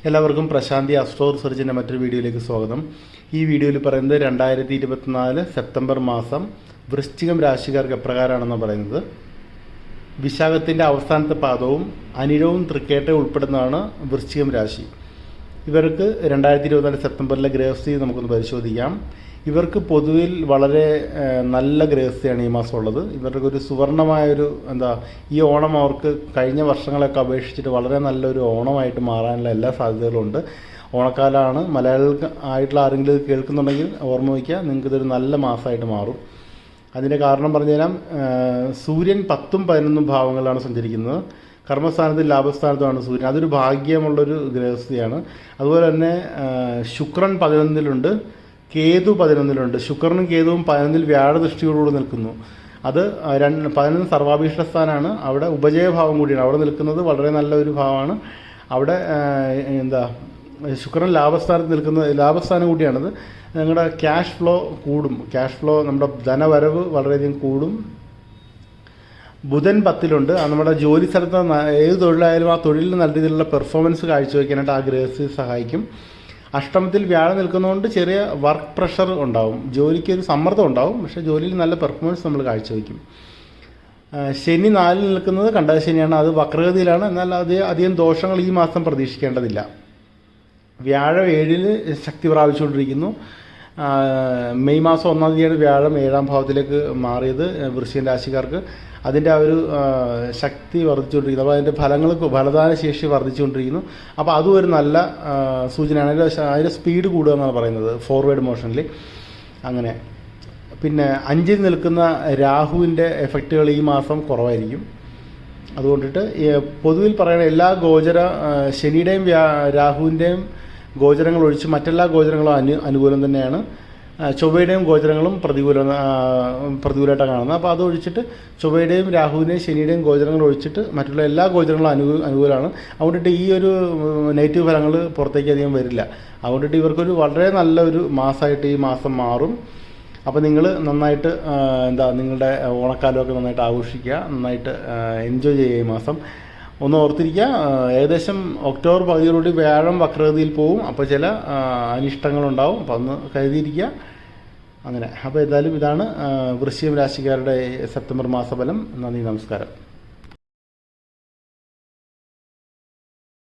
എല്ലാവർക്കും പ്രശാന്തി അസ്ട്രോ റിസർച്ചിൻ്റെ മറ്റൊരു വീഡിയോയിലേക്ക് സ്വാഗതം. ഈ വീഡിയോയിൽ പറയുന്നത് 2024 സെപ്റ്റംബർ മാസം വൃശ്ചികം രാശിക്കാർക്ക് എപ്രകാരമാണെന്ന് പറയുന്നത്. വിശാഖത്തിൻ്റെ അവസാനത്തെ പാദവും അനിഴവും തൃക്കേട്ടയും ഉൾപ്പെടുന്നതാണ് വൃശ്ചികം രാശി. ഇവർക്ക് 2024 സെപ്റ്റംബറിലെ ഗ്രഹസ്ഥിതി നമുക്കൊന്ന് പരിശോധിക്കാം. ഇവർക്ക് പൊതുവിൽ വളരെ നല്ല ഗ്രഹസ്ഥിതിയാണ് ഈ മാസം ഉള്ളത്. ഇവർക്ക് ഒരു സുവർണമായൊരു ഈ ഓണം അവർക്ക് കഴിഞ്ഞ വർഷങ്ങളൊക്കെ അപേക്ഷിച്ചിട്ട് വളരെ നല്ലൊരു ഓണമായിട്ട് മാറാനുള്ള എല്ലാ സാധ്യതകളും ഉണ്ട്. ഓണക്കാലമാണ്. മലയാളികൾക്ക് ആയിട്ടുള്ള ആരെങ്കിലും ഇത് കേൾക്കുന്നുണ്ടെങ്കിൽ ഓർമ്മ വയ്ക്കുക, നിങ്ങൾക്കിതൊരു നല്ല മാസമായിട്ട് മാറും. അതിൻ്റെ കാരണം പറഞ്ഞുതരാം. സൂര്യൻ 10ഉം 11ഉം ഭാവങ്ങളിലാണ് സഞ്ചരിക്കുന്നത്. കർമ്മസ്ഥാനത്തും ലാഭസ്ഥാനത്തുമാണ് സൂര്യൻ. അതൊരു ഭാഗ്യമുള്ളൊരു ഗ്രഹസ്ഥിതിയാണ്. അതുപോലെ തന്നെ ശുക്രൻ 11-ലുണ്ട്, കേതു 11-ലുണ്ട്. ശുക്രനും കേതുവും 11-ൽ വ്യാഴദൃഷ്ടിയോടുകൂടി നിൽക്കുന്നു. അത് 11 സർവാഭീഷ്ട സ്ഥാനമാണ്. അവിടെ ഉപജയഭാവം കൂടിയാണ്. അവിടെ നിൽക്കുന്നത് വളരെ നല്ലൊരു ഭാവമാണ്. അവിടെ ശുക്രൻ ലാഭസ്ഥാനത്ത് നിൽക്കുന്നത്, ലാഭസ്ഥാനം കൂടിയാണത്. നിങ്ങളുടെ ക്യാഷ് ഫ്ലോ കൂടും. ക്യാഷ് ഫ്ലോ, നമ്മുടെ ധനവരവ് വളരെയധികം കൂടും. ബുധൻ 10-ലുണ്ട്. അത് നമ്മുടെ ജോലി സ്ഥലത്ത് ഏത് തൊഴിലായാലും ആ തൊഴിലിൽ നല്ല രീതിയിലുള്ള പെർഫോമൻസ് കാഴ്ചവെക്കാനായിട്ട് ആ ഗ്രഹസ്ഥിതി സഹായിക്കും. അഷ്ടമത്തിൽ വ്യാഴം നിൽക്കുന്നതുകൊണ്ട് ചെറിയ വർക്ക് പ്രഷർ ഉണ്ടാവും, ജോലിക്ക് ഒരു സമ്മർദ്ദം ഉണ്ടാവും, പക്ഷേ ജോലിയിൽ നല്ല പെർഫോമൻസ് നമ്മൾ കാഴ്ചവെക്കും. ശനി 4-ൽ നിൽക്കുന്നത് കണ്ടകശനിയാണ്. അത് വക്രഗതിയിലാണ്. എന്നാൽ അധികം ദോഷങ്ങൾ ഈ മാസം പ്രതീക്ഷിക്കേണ്ടതില്ല. വ്യാഴം 7-ൽ ശക്തി പ്രാപിച്ചുകൊണ്ടിരിക്കുന്നു. മെയ് മാസം 1-ാം തീയതിയാണ് വ്യാഴം 7-ാം ഭാവത്തിലേക്ക് മാറിയത് വൃശ്ചിക രാശിക്കാർക്ക്. അതിൻ്റെ ആ ഒരു ശക്തി വർദ്ധിച്ചുകൊണ്ടിരിക്കുന്നു. അപ്പോൾ അതിൻ്റെ ഫലദാന ശേഷി വർദ്ധിച്ചുകൊണ്ടിരിക്കുന്നു. അപ്പോൾ അതും ഒരു നല്ല സൂചനയാണ്. അതിൻ്റെ സ്പീഡ് കൂടുക എന്നാണ് പറയുന്നത്, ഫോർവേഡ് മോഷനിൽ. അങ്ങനെ പിന്നെ 5-ൽ നിൽക്കുന്ന രാഹുവിൻ്റെ എഫക്റ്റുകൾ ഈ മാസം കുറവായിരിക്കും. അതുകൊണ്ടിട്ട് പൊതുവിൽ പറയുന്ന എല്ലാ ശനിയുടെയും രാഹുവിൻ്റെയും ഗോചരങ്ങൾ ഒഴിച്ച് മറ്റെല്ലാ ഗോചരങ്ങളും അനുകൂലം തന്നെയാണ്. ചൊവ്വയുടെയും ഗോചരങ്ങളും പ്രതികൂലമായിട്ടാണ് കാണുന്നത്. അപ്പോൾ അത് ഒഴിച്ചിട്ട് ചൊവ്വയുടെയും രാഹുവിൻ്റെയും ശനിയുടെയും ഗോചരങ്ങൾ ഒഴിച്ചിട്ട് മറ്റുള്ള എല്ലാ ഗോചരങ്ങളും അനുകൂലമാണ്. അതുകൊണ്ടിട്ട് ഈ ഒരു നെഗറ്റീവ് ഫലങ്ങൾ പുറത്തേക്ക് അധികം വരില്ല. അതുകൊണ്ടിട്ട് ഇവർക്കൊരു വളരെ നല്ലൊരു മാസമായിട്ട് ഈ മാസം മാറും. അപ്പോൾ നിങ്ങൾ നന്നായിട്ട് നിങ്ങളുടെ ഓണക്കാലമൊക്കെ നന്നായിട്ട് ആഘോഷിക്കുക, നന്നായിട്ട് എൻജോയ് ചെയ്യുക ഈ മാസം. ഒന്ന് ഓർത്തിരിക്കുക, ഏകദേശം ഒക്ടോബർ പകുതിയോടുകൂടി വ്യാഴം വക്രഗതിയിൽ പോവും. അപ്പോൾ ചില അനിഷ്ടങ്ങളുണ്ടാവും. അപ്പോൾ ഒന്ന് കരുതിയിരിക്കുക. അങ്ങനെ അപ്പോൾ ഏതായാലും ഇതാണ് വൃശ്ചികം രാശിക്കാരുടെ സെപ്റ്റംബർ മാസഫലം. നന്ദി, നമസ്കാരം.